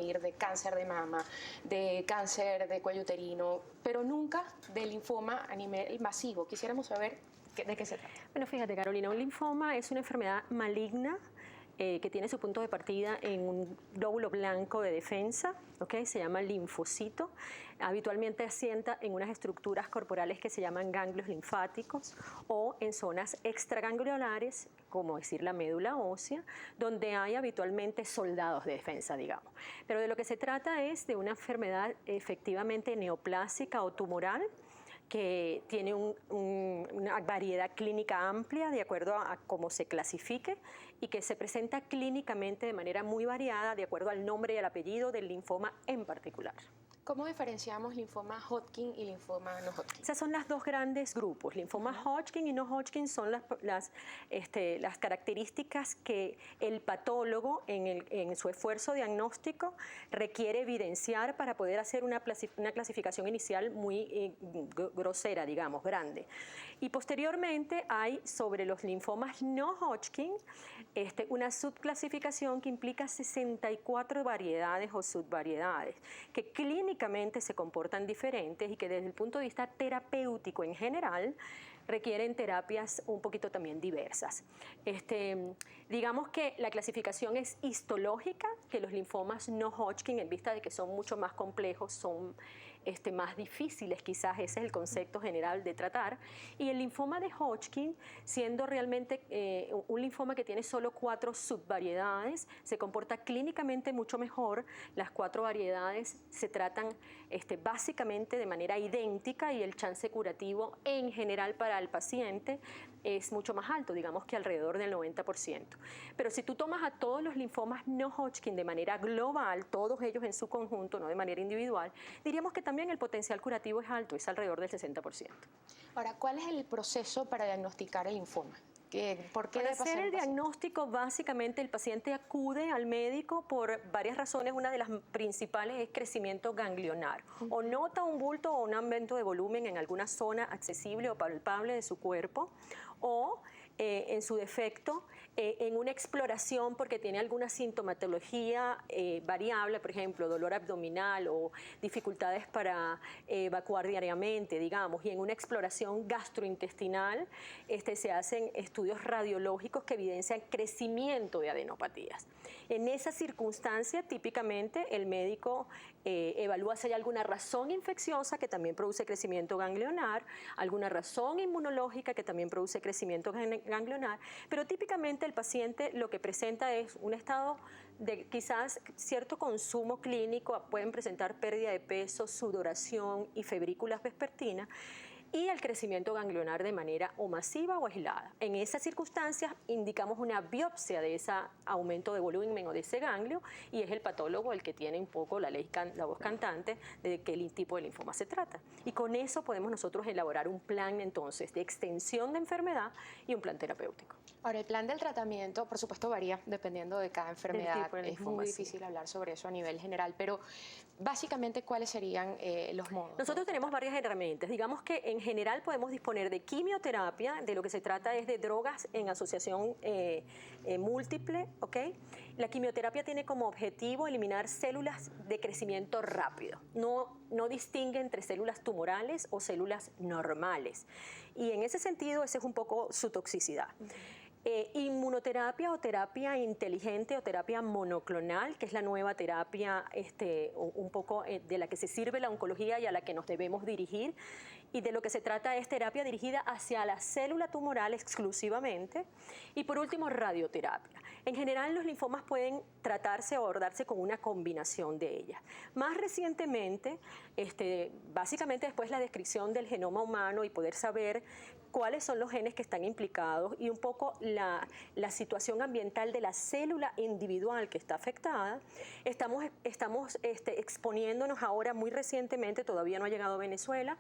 oír de cáncer de mama, de cáncer de cuello uterino, pero nunca de linfoma a nivel masivo. Quisiéramos saber de qué se trata. Bueno, fíjate, Carolina, un linfoma es una enfermedad maligna que tiene su punto de partida en un glóbulo blanco de defensa, ¿okay? Se llama linfocito. Habitualmente asienta en unas estructuras corporales que se llaman ganglios linfáticos o en zonas extragangliolares, como decir la médula ósea, donde hay habitualmente soldados de defensa, digamos. Pero de lo que se trata es de una enfermedad efectivamente neoplásica o tumoral, que tiene una variedad clínica amplia de acuerdo a cómo se clasifique y que se presenta clínicamente de manera muy variada de acuerdo al nombre y al apellido del linfoma en particular. ¿Cómo diferenciamos linfoma Hodgkin y linfoma no Hodgkin? Esas son las dos grandes grupos. Linfoma Hodgkin y no Hodgkin son las características que el patólogo en su esfuerzo diagnóstico requiere evidenciar para poder hacer una clasificación inicial muy grosera, digamos, grande. Y posteriormente hay sobre los linfomas no Hodgkin una subclasificación que implica 64 variedades o subvariedades que clínicamente se comportan diferentes y que desde el punto de vista terapéutico en general requieren terapias un poquito también diversas. Digamos que la clasificación es histológica, que los linfomas no Hodgkin, en vista de que son mucho más complejos, son más difíciles, quizás ese es el concepto general de tratar, y el linfoma de Hodgkin, siendo realmente un linfoma que tiene solo 4 subvariedades, se comporta clínicamente mucho mejor. Las 4 variedades se tratan básicamente de manera idéntica y el chance curativo en general para el paciente es mucho más alto, digamos que alrededor del 90%. Pero si tú tomas a todos los linfomas no Hodgkin de manera global, todos ellos en su conjunto, no de manera individual, diríamos que también el potencial curativo es alto, es alrededor del 60%. Ahora, ¿cuál es el proceso para diagnosticar el linfoma? ¿Por qué para hacer el diagnóstico, básicamente el paciente acude al médico por varias razones. Una de las principales es crecimiento ganglionar. O nota un bulto o un aumento de volumen en alguna zona accesible o palpable de su cuerpo, o en su defecto, en una exploración porque tiene alguna sintomatología variable, por ejemplo, dolor abdominal o dificultades para evacuar diariamente, digamos, y en una exploración gastrointestinal se hacen estudios radiológicos que evidencian crecimiento de adenopatías. En esa circunstancia, típicamente, el médico evalúa si hay alguna razón infecciosa que también produce crecimiento ganglionar, alguna razón inmunológica que también produce crecimiento ganglionar, pero típicamente el paciente lo que presenta es un estado de quizás cierto consumo clínico, pueden presentar pérdida de peso, sudoración y febrículas vespertinas, y el crecimiento ganglionar de manera o masiva o aislada. En esas circunstancias indicamos una biopsia de ese aumento de volumen o de ese ganglio y es el patólogo el que tiene un poco la voz cantante de qué tipo de linfoma se trata. Y con eso podemos nosotros elaborar un plan entonces de extensión de enfermedad y un plan terapéutico. Ahora, el plan del tratamiento, por supuesto, varía dependiendo de cada enfermedad. Es muy difícil hablar sobre eso a nivel general, pero básicamente, ¿cuáles serían los modos? Nosotros tenemos varias herramientas. Digamos que en general podemos disponer de quimioterapia, de lo que se trata es de drogas en asociación múltiple, ¿ok? La quimioterapia tiene como objetivo eliminar células de crecimiento rápido. No distingue entre células tumorales o células normales. Y en ese sentido, esa es un poco su toxicidad. Inmunoterapia o terapia inteligente o terapia monoclonal, que es la nueva terapia un poco de la que se sirve la oncología y a la que nos debemos dirigir, y de lo que se trata es terapia dirigida hacia la célula tumoral exclusivamente. Y por último, radioterapia. En general, los linfomas pueden tratarse o abordarse con una combinación de ellas. Más recientemente, básicamente después la descripción del genoma humano y poder saber cuáles son los genes que están implicados y un poco la situación ambiental de la célula individual que está afectada, estamos exponiéndonos ahora muy recientemente, todavía no ha llegado a Venezuela,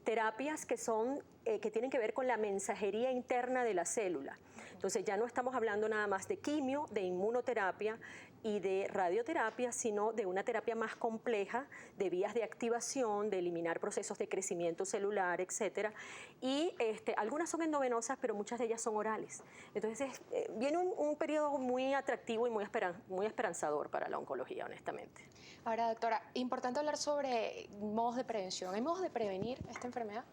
terapias que son que tienen que ver con la mensajería interna de la célula. Entonces ya no estamos hablando nada más de quimio, de inmunoterapia y de radioterapia, sino de una terapia más compleja, de vías de activación, de eliminar procesos de crecimiento celular, etcétera. Y algunas son endovenosas, pero muchas de ellas son orales. Entonces viene un periodo muy atractivo y muy esperanzador para la oncología, honestamente. Ahora, doctora, importante hablar sobre modos de prevención. ¿Hay modos de prevenir esta enfermedad?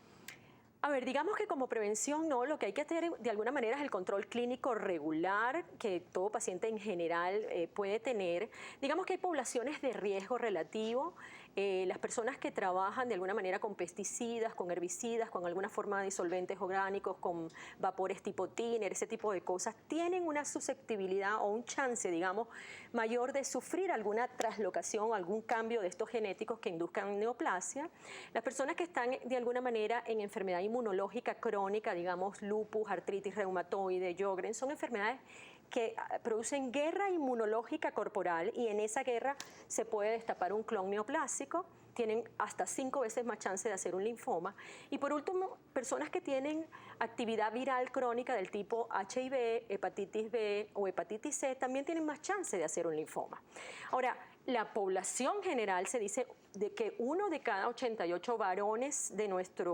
A ver, digamos que como prevención no, lo que hay que hacer de alguna manera es el control clínico regular que todo paciente en general puede tener. Digamos que hay poblaciones de riesgo relativo. Las personas que trabajan de alguna manera con pesticidas, con herbicidas, con alguna forma de disolventes orgánicos, con vapores tipo thinner, ese tipo de cosas, tienen una susceptibilidad o un chance, digamos, mayor de sufrir alguna traslocación o algún cambio de estos genéticos que induzcan neoplasia. Las personas que están de alguna manera en enfermedad inmunológica crónica, digamos lupus, artritis reumatoide, Sjögren, son enfermedades que producen guerra inmunológica corporal y en esa guerra se puede destapar un clon neoplásico, tienen hasta 5 veces más chance de hacer un linfoma. Y por último, personas que tienen actividad viral crónica del tipo HIV, hepatitis B o hepatitis C también tienen más chance de hacer un linfoma. Ahora, la población general se dice de que 1 de cada 88 varones de nuestra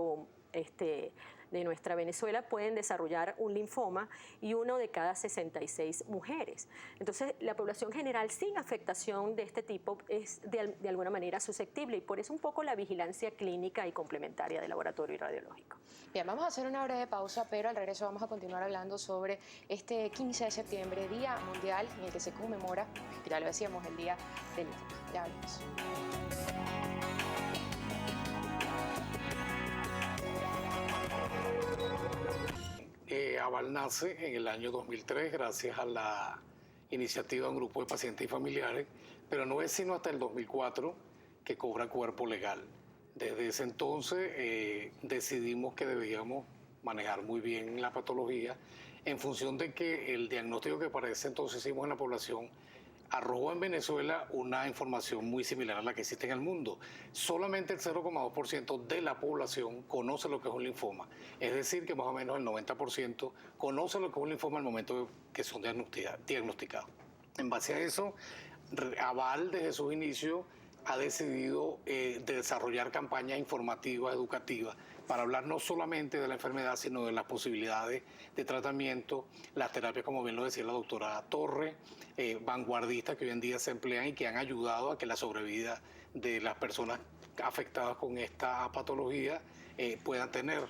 Venezuela pueden desarrollar un linfoma y 1 de cada 66 mujeres. Entonces, la población general sin afectación de este tipo es de alguna manera susceptible y por eso un poco la vigilancia clínica y complementaria del laboratorio y radiológico. Bien, vamos a hacer una breve pausa, pero al regreso vamos a continuar hablando sobre este 15 de septiembre, Día Mundial en el que se conmemora, ya lo decíamos, el Día del Linfoma. Ya hablamos. AVAL nace en el año 2003 gracias a la iniciativa de un grupo de pacientes y familiares, pero no es sino hasta el 2004 que cobra cuerpo legal. Desde ese entonces decidimos que debíamos manejar muy bien la patología en función de que el diagnóstico que para ese entonces hicimos en la población arrojó en Venezuela una información muy similar a la que existe en el mundo. Solamente el 0,2% de la población conoce lo que es un linfoma. Es decir, que más o menos el 90% conoce lo que es un linfoma al momento que son diagnosticados. En base a eso, AVAL desde sus inicios ha decidido desarrollar campañas informativas, educativas, para hablar no solamente de la enfermedad, sino de las posibilidades de tratamiento, las terapias, como bien lo decía la doctora Torres, vanguardistas que hoy en día se emplean y que han ayudado a que la sobrevida de las personas afectadas con esta patología puedan tener.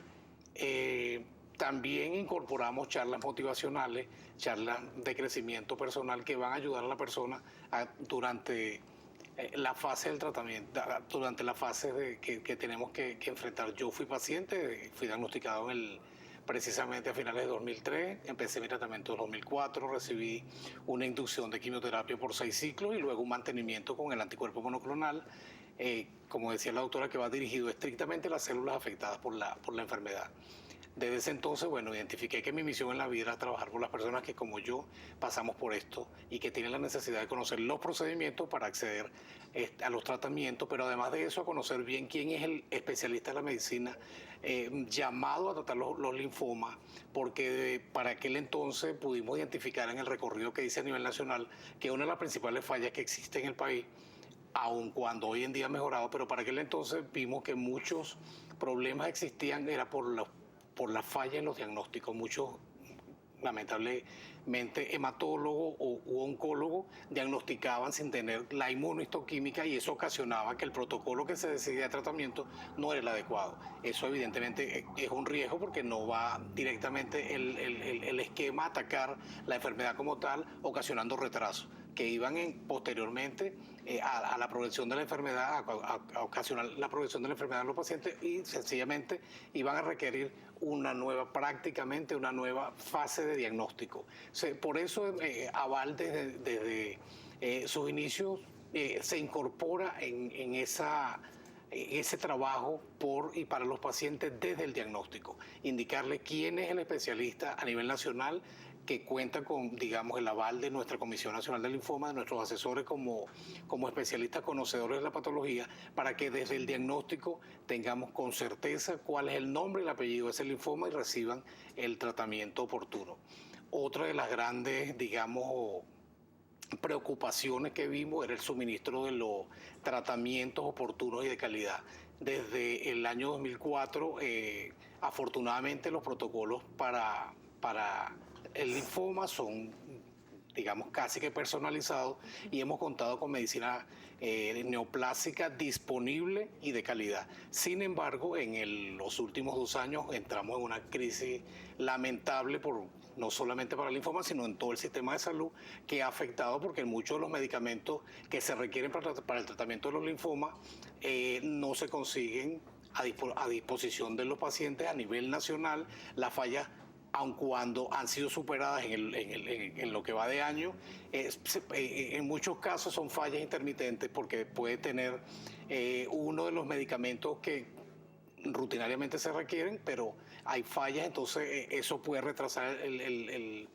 También incorporamos charlas motivacionales, charlas de crecimiento personal que van a ayudar a la persona durante la fase del tratamiento, durante la fase que tenemos que enfrentar. Yo fui paciente, fui diagnosticado precisamente a finales de 2003, empecé mi tratamiento en 2004, recibí una inducción de quimioterapia por 6 ciclos y luego un mantenimiento con el anticuerpo monoclonal, como decía la doctora, que va dirigido estrictamente a las células afectadas por la enfermedad. Desde ese entonces, bueno, identifiqué que mi misión en la vida era trabajar con las personas que como yo pasamos por esto y que tienen la necesidad de conocer los procedimientos para acceder a los tratamientos, pero además de eso a conocer bien quién es el especialista de la medicina llamado a tratar los linfomas, porque para aquel entonces pudimos identificar en el recorrido que hice a nivel nacional que una de las principales fallas que existe en el país, aun cuando hoy en día ha mejorado, pero para aquel entonces vimos que muchos problemas existían, era por la falla en los diagnósticos. Muchos, lamentablemente, hematólogos u oncólogos diagnosticaban sin tener la inmunohistoquímica y eso ocasionaba que el protocolo que se decidía de tratamiento no era el adecuado. Eso evidentemente es un riesgo porque no va directamente el esquema a atacar la enfermedad como tal, ocasionando retrasos que iban posteriormente a la progresión de la enfermedad, a ocasionar la progresión de la enfermedad en los pacientes y sencillamente iban a requerir prácticamente una nueva fase de diagnóstico. Por eso AVAL desde sus inicios se incorpora en ese trabajo por y para los pacientes desde el diagnóstico, indicarle quién es el especialista a nivel nacional, que cuenta con, digamos, el aval de nuestra Comisión Nacional del Linfoma, de nuestros asesores como especialistas conocedores de la patología, para que desde el diagnóstico tengamos con certeza cuál es el nombre y el apellido de ese linfoma y reciban el tratamiento oportuno. Otra de las grandes, digamos, preocupaciones que vimos era el suministro de los tratamientos oportunos y de calidad. Desde el año 2004, afortunadamente los protocolos para el linfoma son, digamos, casi que personalizados y hemos contado con medicina neoplásica disponible y de calidad. Sin embargo, en los últimos 2 años entramos en una crisis lamentable no solamente para el linfoma, sino en todo el sistema de salud, que ha afectado porque muchos de los medicamentos que se requieren para el tratamiento de los linfomas no se consiguen a disposición de los pacientes a nivel nacional. Las fallas, aun cuando han sido superadas en lo que va de año, en muchos casos son fallas intermitentes porque puede tener uno de los medicamentos que rutinariamente se requieren, pero hay fallas, entonces eso puede retrasar el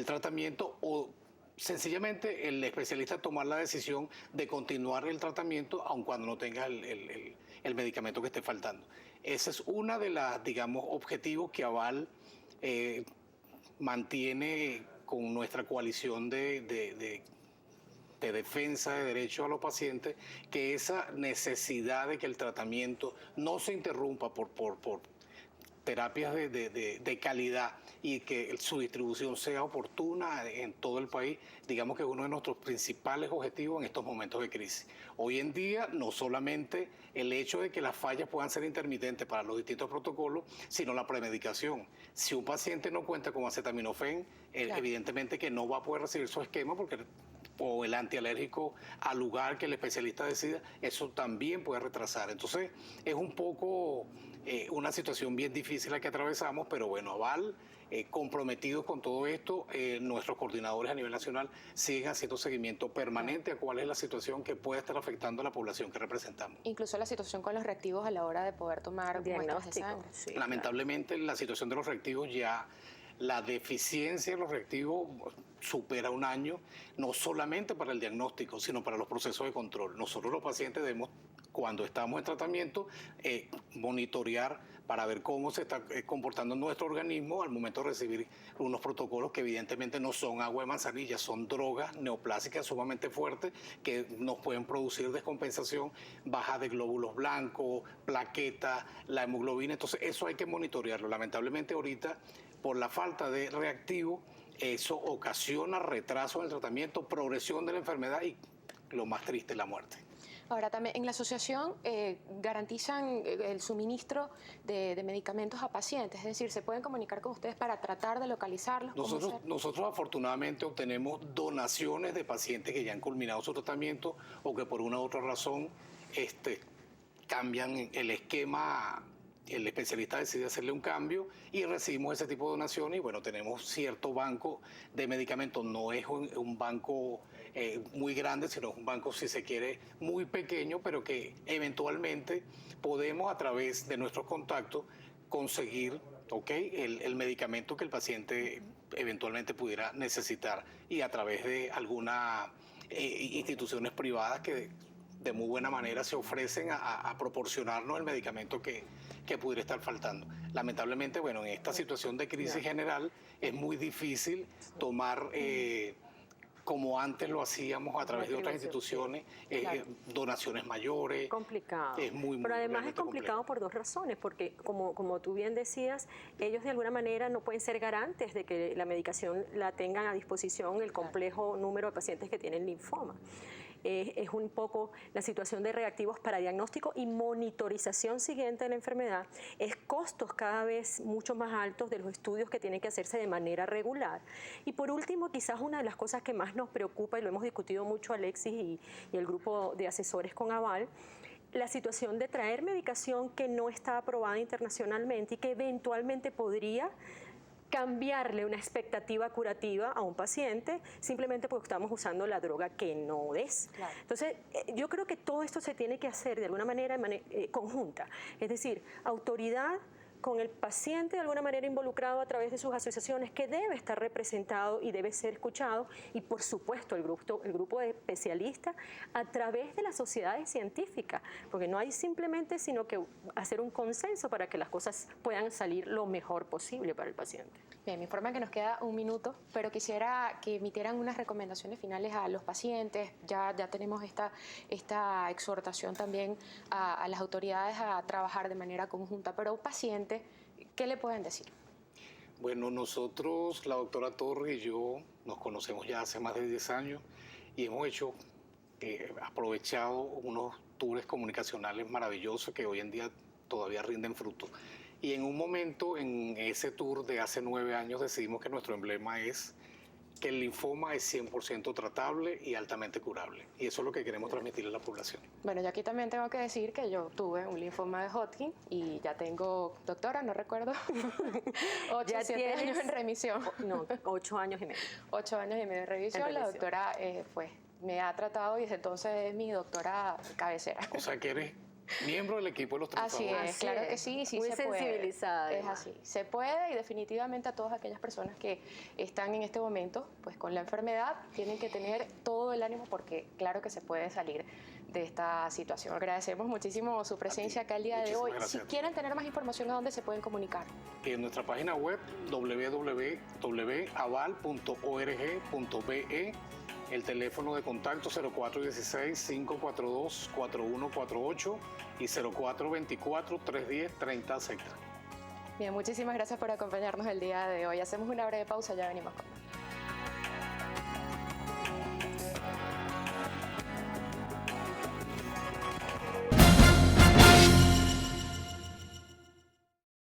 tratamiento o sencillamente el especialista tomar la decisión de continuar el tratamiento aun cuando no tenga el medicamento que esté faltando. Ese es una de las, digamos, objetivos que Aval mantiene con nuestra coalición de defensa de derechos a los pacientes, que esa necesidad de que el tratamiento no se interrumpa por terapias de calidad y que su distribución sea oportuna en todo el país, digamos que es uno de nuestros principales objetivos en estos momentos de crisis. Hoy en día, no solamente el hecho de que las fallas puedan ser intermitentes para los distintos protocolos, sino la premedicación. Si un paciente no cuenta con acetaminofén, claro, evidentemente que no va a poder recibir su esquema o el antialérgico al lugar que el especialista decida, eso también puede retrasar. Entonces, es un poco una situación bien difícil la que atravesamos, pero bueno, Aval, comprometidos con todo esto, nuestros coordinadores a nivel nacional siguen haciendo seguimiento permanente a cuál es la situación que puede estar afectando a la población que representamos. Incluso la situación con los reactivos a la hora de poder tomar muestras de sangre. Sí, lamentablemente, la situación de los reactivos ya... La deficiencia de los reactivos supera 1 año, no solamente para el diagnóstico, sino para los procesos de control. Nosotros los pacientes debemos, cuando estamos en tratamiento, monitorear para ver cómo se está comportando nuestro organismo al momento de recibir unos protocolos que evidentemente no son agua de manzanilla, son drogas neoplásicas sumamente fuertes que nos pueden producir descompensación, baja de glóbulos blancos, plaquetas, la hemoglobina. Entonces eso hay que monitorearlo. Lamentablemente ahorita, por la falta de reactivo, eso ocasiona retraso en el tratamiento, progresión de la enfermedad y, lo más triste, la muerte. Ahora, también en la asociación garantizan el suministro de medicamentos a pacientes, es decir, ¿se pueden comunicar con ustedes para tratar de localizarlos? Nosotros afortunadamente obtenemos donaciones de pacientes que ya han culminado su tratamiento o que por una u otra razón cambian el esquema. El especialista decide hacerle un cambio y recibimos ese tipo de donaciones y bueno, tenemos cierto banco de medicamentos. No es un banco muy grande, sino es un banco, si se quiere, muy pequeño, pero que eventualmente podemos a través de nuestros contactos conseguir el medicamento que el paciente eventualmente pudiera necesitar y a través de algunas instituciones privadas que de muy buena manera se ofrecen a proporcionarnos el medicamento que pudiera estar faltando. Lamentablemente, bueno, en esta situación de crisis general es muy difícil tomar, como antes lo hacíamos a través de otras instituciones, donaciones mayores. Complicado. Pero además es complicado por 2 razones, porque como tú bien decías, ellos de alguna manera no pueden ser garantes de que la medicación la tengan a disposición el complejo número de pacientes que tienen linfoma. Es un poco la situación de reactivos para diagnóstico y monitorización siguiente de la enfermedad, es costos cada vez mucho más altos de los estudios que tienen que hacerse de manera regular. Y por último, quizás una de las cosas que más nos preocupa, y lo hemos discutido mucho Alexis y el grupo de asesores con Aval, la situación de traer medicación que no está aprobada internacionalmente y que eventualmente podría cambiarle una expectativa curativa a un paciente simplemente porque estamos usando la droga que no es. Claro. Entonces, yo creo que todo esto se tiene que hacer de alguna manera conjunta. Es decir, autoridad con el paciente de alguna manera involucrado a través de sus asociaciones, que debe estar representado y debe ser escuchado, y por supuesto el grupo de especialistas a través de las sociedades científicas, porque no hay simplemente sino que hacer un consenso para que las cosas puedan salir lo mejor posible para el paciente. Bien, me informan que nos queda un minuto, pero quisiera que emitieran unas recomendaciones finales a los pacientes. Ya tenemos esta exhortación también a las autoridades a trabajar de manera conjunta, pero a un paciente, ¿qué le pueden decir? Bueno, nosotros, la doctora Torres y yo, nos conocemos ya hace más de 10 años y hemos aprovechado unos tours comunicacionales maravillosos que hoy en día todavía rinden fruto. Y en un momento, en ese tour de hace 9 años, decidimos que nuestro emblema es que el linfoma es 100% tratable y altamente curable. Y eso es lo que queremos transmitirle a la población. Bueno, yo aquí también tengo que decir que yo tuve un linfoma de Hodgkin y ya tengo, doctora, no recuerdo, 7 años en remisión. No, 8 años y medio. 8 años y medio de revisión. La doctora me ha tratado y desde entonces es mi doctora cabecera. O sea que eres miembro del equipo de los trabajadores. Así es, claro que sí, sí muy se puede. Sensibilizada. Es así, se puede, y definitivamente a todas aquellas personas que están en este momento pues con la enfermedad tienen que tener todo el ánimo porque claro que se puede salir de esta situación. Agradecemos muchísimo su presencia acá el día de hoy. Gracias. Si quieren tener más información, ¿a dónde se pueden comunicar? En nuestra página web www.aval.org.be. El teléfono de contacto 0416-542-4148 y 0424-310-3060. Bien, muchísimas gracias por acompañarnos el día de hoy. Hacemos una breve pausa, ya venimos con más.